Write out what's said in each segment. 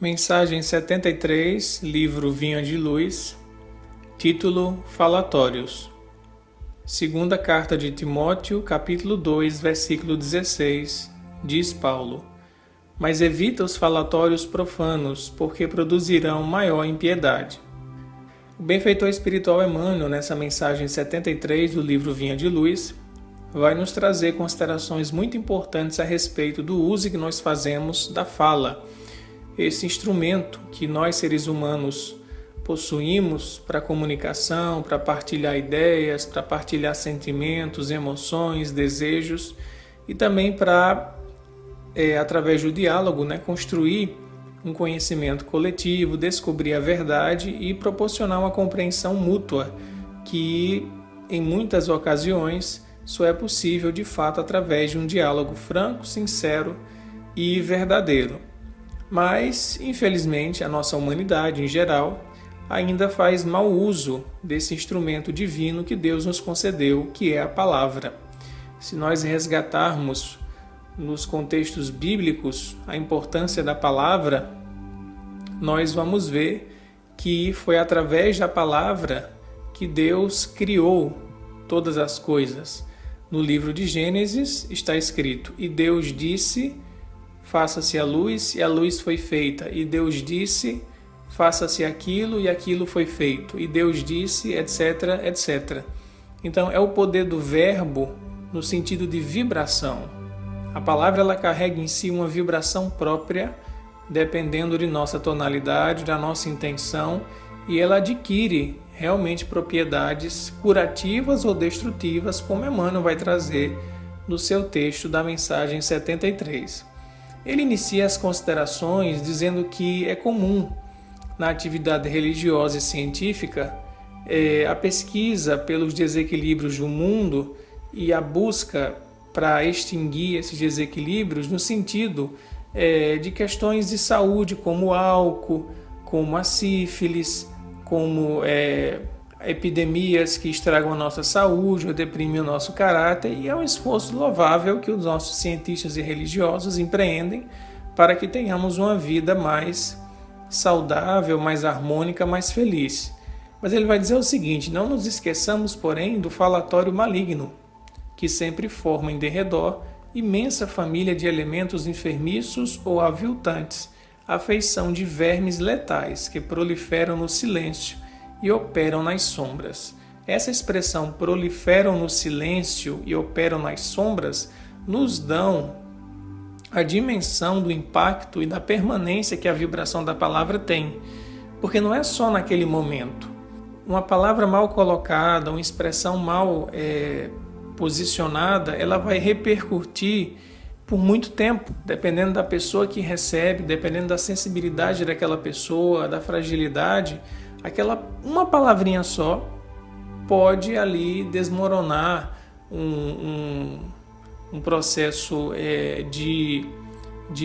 Mensagem 73, livro Vinha de Luz, título Falatórios. Segunda carta de Timóteo, capítulo 2, versículo 16, diz Paulo: Mas evita os falatórios profanos, porque produzirão maior impiedade. O benfeitor espiritual Emmanuel, nessa mensagem 73 do livro Vinha de Luz, vai nos trazer considerações muito importantes a respeito do uso que nós fazemos da fala, esse instrumento que nós seres humanos possuímos para comunicação, para partilhar ideias, para partilhar sentimentos, emoções, desejos e também para, através do diálogo, construir um conhecimento coletivo, descobrir a verdade e proporcionar uma compreensão mútua que, em muitas ocasiões, só é possível de fato através de um diálogo franco, sincero e verdadeiro. Mas, infelizmente, a nossa humanidade, em geral, ainda faz mau uso desse instrumento divino que Deus nos concedeu, que é a palavra. Se nós resgatarmos nos contextos bíblicos a importância da palavra, nós vamos ver que foi através da palavra que Deus criou todas as coisas. No livro de Gênesis está escrito: E Deus disse: faça-se a luz, e a luz foi feita. E Deus disse: faça-se aquilo, e aquilo foi feito. E Deus disse, etc, etc. Então, é o poder do verbo no sentido de vibração. A palavra ela carrega em si uma vibração própria, dependendo de nossa tonalidade, da nossa intenção, e ela adquire realmente propriedades curativas ou destrutivas, como Emmanuel vai trazer no seu texto da mensagem 73. Ele inicia as considerações dizendo que é comum na atividade religiosa e científica a pesquisa pelos desequilíbrios do mundo e a busca para extinguir esses desequilíbrios no sentido de questões de saúde, como o álcool, como a sífilis, como epidemias que estragam a nossa saúde ou deprimem o nosso caráter, e é um esforço louvável que os nossos cientistas e religiosos empreendem para que tenhamos uma vida mais saudável, mais harmônica, mais feliz. Mas ele vai dizer o seguinte: não nos esqueçamos, porém, do falatório maligno, que sempre forma em derredor imensa família de elementos enfermiços ou aviltantes, à feição de vermes letais que proliferam no silêncio e operam nas sombras. Essa expressão proliferam no silêncio e operam nas sombras nos dão a dimensão do impacto e da permanência que a vibração da palavra tem. Porque não é só naquele momento. Uma palavra mal colocada, uma expressão mal posicionada, ela vai repercutir por muito tempo, dependendo da pessoa que recebe, dependendo da sensibilidade daquela pessoa, da fragilidade. Uma palavrinha só pode ali desmoronar um processo de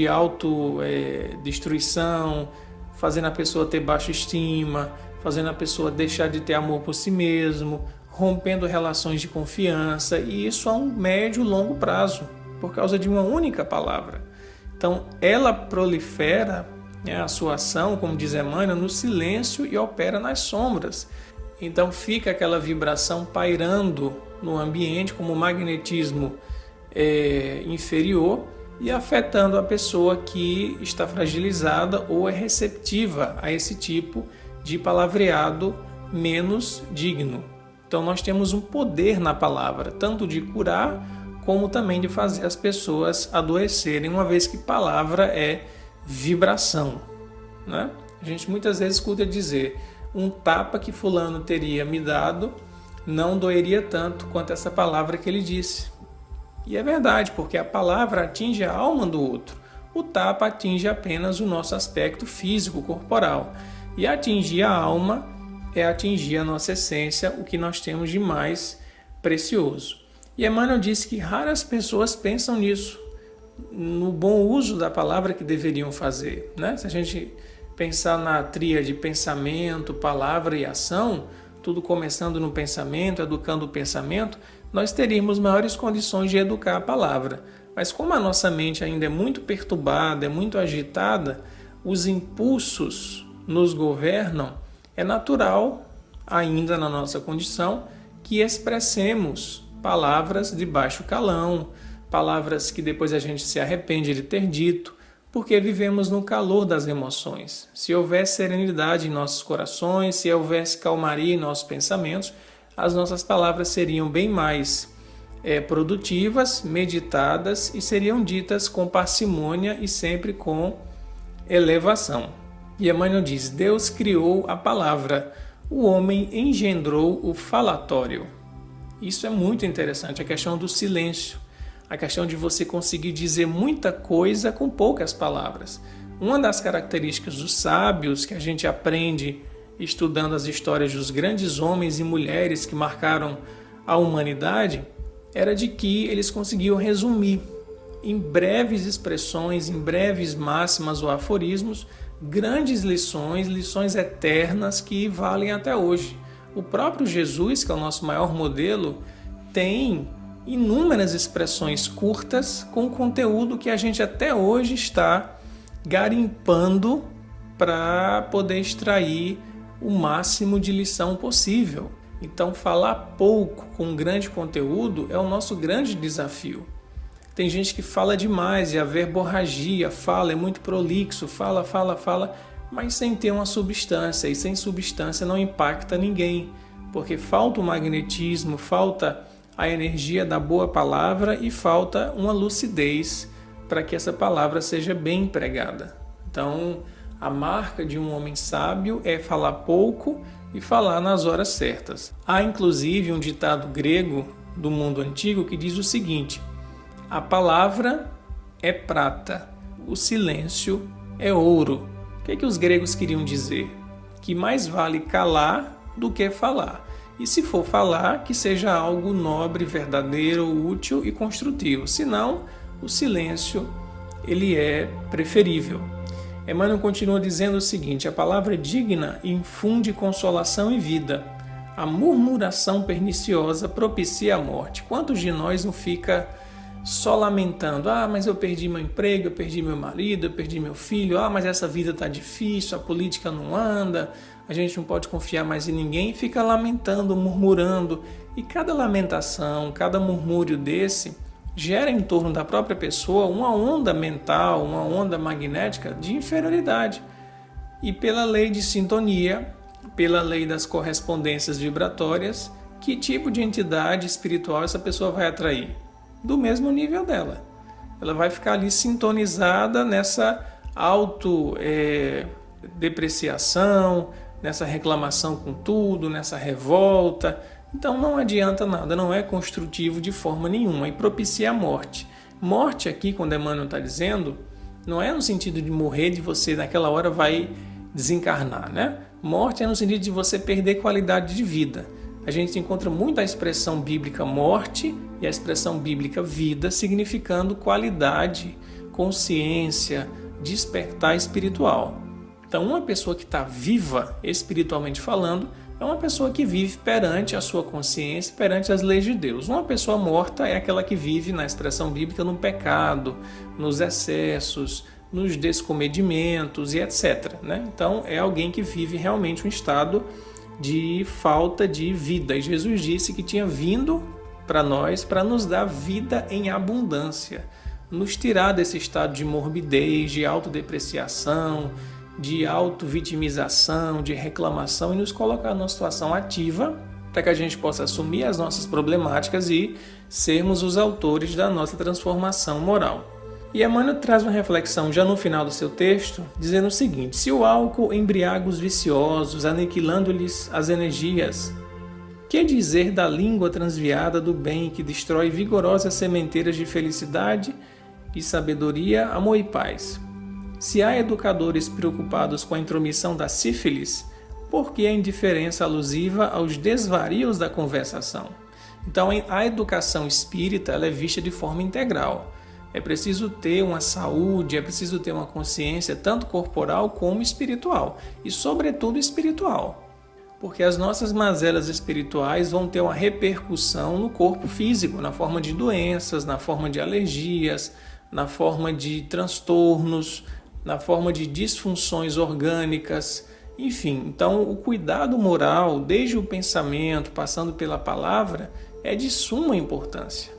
autodestruição, fazendo a pessoa ter baixa estima, fazendo a pessoa deixar de ter amor por si mesmo, rompendo relações de confiança, e isso a um médio e longo prazo, por causa de uma única palavra. Então, ela prolifera a sua ação, como diz Emmanuel, no silêncio e opera nas sombras. Então fica aquela vibração pairando no ambiente como magnetismo inferior e afetando a pessoa que está fragilizada ou é receptiva a esse tipo de palavreado menos digno. Então nós temos um poder na palavra, tanto de curar como também de fazer as pessoas adoecerem, uma vez que palavra é vibração, né? A gente muitas vezes escuta dizer: um tapa que fulano teria me dado não doeria tanto quanto essa palavra que ele disse. E é verdade, porque a palavra atinge a alma do outro. O tapa atinge apenas o nosso aspecto físico, corporal. E atingir a alma é atingir a nossa essência, o que nós temos de mais precioso. E Emmanuel disse que raras pessoas pensam nisso, no bom uso da palavra que deveriam fazer, né? Se a gente pensar na tríade pensamento, palavra e ação, tudo começando no pensamento, educando o pensamento, nós teríamos maiores condições de educar a palavra. Mas como a nossa mente ainda é muito perturbada, é muito agitada, os impulsos nos governam, é natural, ainda na nossa condição, que expressemos palavras de baixo calão, palavras que depois a gente se arrepende de ter dito, porque vivemos no calor das emoções. Se houvesse serenidade em nossos corações, se houvesse calmaria em nossos pensamentos, as nossas palavras seriam bem mais produtivas, meditadas e seriam ditas com parcimônia e sempre com elevação. E Emmanuel diz: Deus criou a palavra, o homem engendrou o falatório. Isso é muito interessante, a questão do silêncio, a questão de você conseguir dizer muita coisa com poucas palavras. Uma das características dos sábios que a gente aprende estudando as histórias dos grandes homens e mulheres que marcaram a humanidade era de que eles conseguiam resumir em breves expressões, em breves máximas ou aforismos, grandes lições, lições eternas que valem até hoje. O próprio Jesus, que é o nosso maior modelo, tem inúmeras expressões curtas com conteúdo que a gente até hoje está garimpando para poder extrair o máximo de lição possível. Então, falar pouco com grande conteúdo é o nosso grande desafio. Tem gente que fala demais e a verborragia, é muito prolixo, fala, mas sem ter uma substância, e sem substância não impacta ninguém, porque falta o magnetismo, falta a energia da boa palavra e falta uma lucidez para que essa palavra seja bem empregada. Então, a marca de um homem sábio é falar pouco e falar nas horas certas. Há inclusive um ditado grego do mundo antigo que diz o seguinte: a palavra é prata, o silêncio é ouro. O que os gregos queriam dizer? Que mais vale calar do que falar. E se for falar, que seja algo nobre, verdadeiro, útil e construtivo. Senão, o silêncio ele é preferível. Emmanuel continua dizendo o seguinte: a palavra digna infunde consolação e vida. A murmuração perniciosa propicia a morte. Quantos de nós não fica só lamentando: mas eu perdi meu emprego, eu perdi meu marido, eu perdi meu filho, mas essa vida está difícil, a política não anda, a gente não pode confiar mais em ninguém, e fica lamentando, murmurando. E cada lamentação, cada murmúrio desse gera em torno da própria pessoa uma onda mental, uma onda magnética de inferioridade. E pela lei de sintonia, pela lei das correspondências vibratórias, que tipo de entidade espiritual essa pessoa vai atrair? Do mesmo nível dela. Ela vai ficar ali sintonizada nessa autodepreciação, nessa reclamação com tudo, nessa revolta. Então não adianta nada, não é construtivo de forma nenhuma e propicia a morte. Morte aqui, quando Emmanuel está dizendo, não é no sentido de morrer, de você naquela hora vai desencarnar, né? Morte é no sentido de você perder qualidade de vida. A gente encontra muito a expressão bíblica morte e a expressão bíblica vida, significando qualidade, consciência, despertar espiritual. Então, uma pessoa que está viva, espiritualmente falando, é uma pessoa que vive perante a sua consciência, perante as leis de Deus. Uma pessoa morta é aquela que vive, na expressão bíblica, no pecado, nos excessos, nos descomedimentos e etc. Né? Então, é alguém que vive realmente um estado de falta de vida. E Jesus disse que tinha vindo para nós para nos dar vida em abundância, nos tirar desse estado de morbidez, de autodepreciação, de autovitimização, de reclamação e nos colocar numa situação ativa para que a gente possa assumir as nossas problemáticas e sermos os autores da nossa transformação moral. E Emmanuel traz uma reflexão já no final do seu texto, dizendo o seguinte: se o álcool embriaga os viciosos, aniquilando-lhes as energias, que dizer da língua transviada do bem que destrói vigorosas sementeiras de felicidade e sabedoria, amor e paz? Se há educadores preocupados com a intromissão da sífilis, por que a indiferença alusiva aos desvarios da conversação? Então, a educação espírita ela é vista de forma integral. É preciso ter uma saúde, é preciso ter uma consciência tanto corporal como espiritual, e sobretudo espiritual. Porque as nossas mazelas espirituais vão ter uma repercussão no corpo físico, na forma de doenças, na forma de alergias, na forma de transtornos, na forma de disfunções orgânicas, enfim. Então, o cuidado moral, desde o pensamento, passando pela palavra, é de suma importância.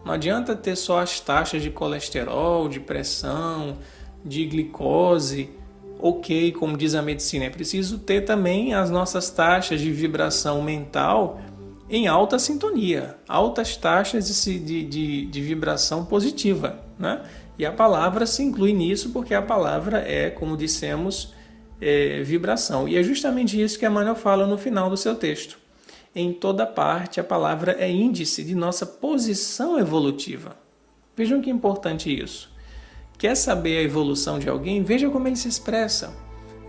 Não adianta ter só as taxas de colesterol, de pressão, de glicose, ok, como diz a medicina. É preciso ter também as nossas taxas de vibração mental em alta sintonia, altas taxas de vibração positiva, né? E a palavra se inclui nisso porque a palavra é, como dissemos, vibração. E é justamente isso que Emmanuel fala no final do seu texto. Em toda parte, a palavra é índice de nossa posição evolutiva. Vejam que importante isso. Quer saber a evolução de alguém? Veja como ele se expressa.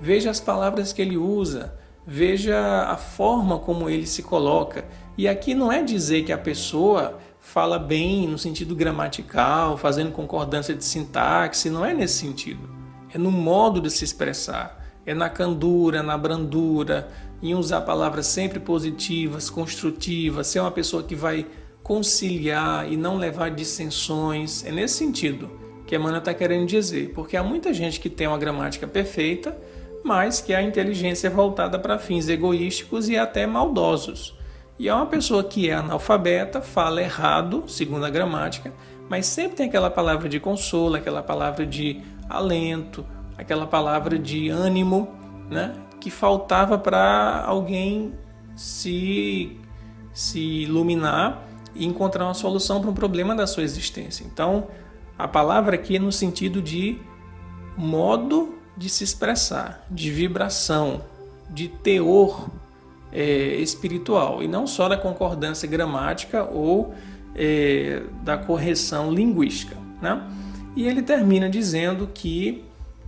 Veja as palavras que ele usa. Veja a forma como ele se coloca. E aqui não é dizer que a pessoa fala bem no sentido gramatical, fazendo concordância de sintaxe, não é nesse sentido. É no modo de se expressar. É na candura, na brandura, em usar palavras sempre positivas, construtivas, ser uma pessoa que vai conciliar e não levar dissensões. É nesse sentido que Emmanuel está querendo dizer, porque há muita gente que tem uma gramática perfeita, mas que a inteligência é voltada para fins egoísticos e até maldosos. E é uma pessoa que é analfabeta, fala errado, segundo a gramática, mas sempre tem aquela palavra de consolo, aquela palavra de alento, aquela palavra de ânimo, né, que faltava para alguém se iluminar e encontrar uma solução para um problema da sua existência. Então, a palavra aqui é no sentido de modo de se expressar, de vibração, de teor espiritual, e não só da concordância gramática ou da correção linguística, né? E ele termina dizendo que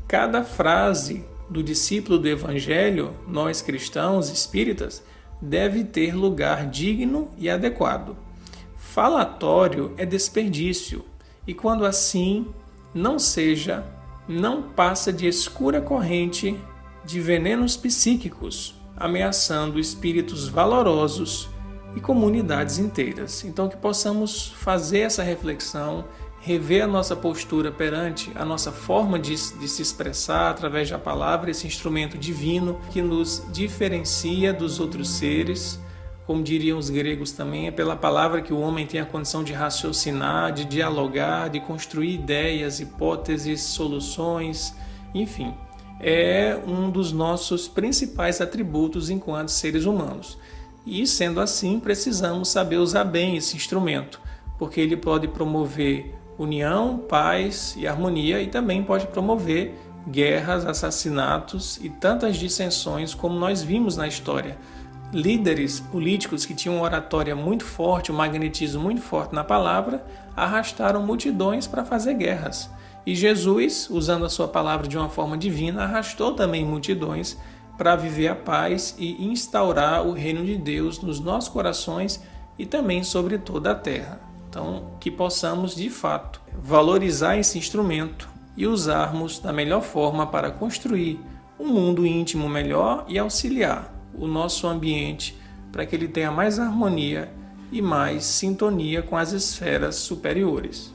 cada frase do discípulo do Evangelho, nós cristãos espíritas, deve ter lugar digno e adequado. Falatório é desperdício, e quando assim não seja, não passa de escura corrente de venenos psíquicos, ameaçando espíritos valorosos e comunidades inteiras. Então, que possamos fazer essa reflexão, rever a nossa postura perante a nossa forma de se expressar através da palavra, esse instrumento divino que nos diferencia dos outros seres. Como diriam os gregos também, é pela palavra que o homem tem a condição de raciocinar, de dialogar, de construir ideias, hipóteses, soluções, enfim. É um dos nossos principais atributos enquanto seres humanos. E, sendo assim, precisamos saber usar bem esse instrumento, porque ele pode promover união, paz e harmonia, e também pode promover guerras, assassinatos e tantas dissensões como nós vimos na história. Líderes políticos que tinham uma oratória muito forte, um magnetismo muito forte na palavra, arrastaram multidões para fazer guerras. E Jesus, usando a sua palavra de uma forma divina, arrastou também multidões para viver a paz e instaurar o reino de Deus nos nossos corações e também sobre toda a terra. Então, que possamos, de fato, valorizar esse instrumento e usarmos da melhor forma para construir um mundo íntimo melhor e auxiliar o nosso ambiente para que ele tenha mais harmonia e mais sintonia com as esferas superiores.